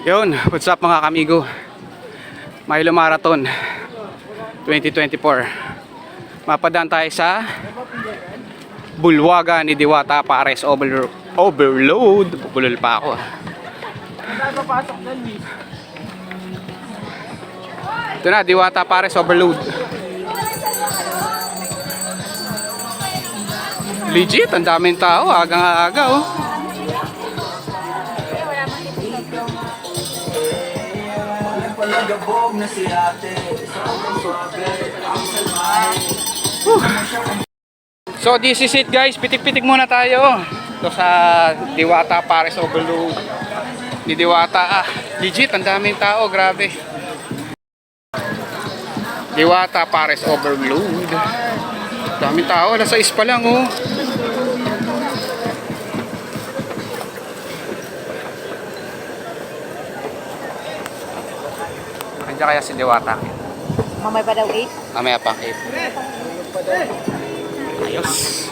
Yun, what's up mga kamigo? Milo Marathon 2024. Mapadaan tayo sa Bulwagan ni Diwata Pares Overload. Pupulol pa ako. Ito na, Diwata Pares Overload. Legit, ang daming tao. Agang-aga oh. So this is it guys, pitik-pitik muna tayo. Ito sa Diwata Pares Overload ni Diwata. Legit, ang daming tao, grabe. Diwata Pares Overload. Daming tao, alas 6 pa lang oh. Andiyan kaya si Diwata? Mamay pa daw 8? Mamaya pa 8. Ayos.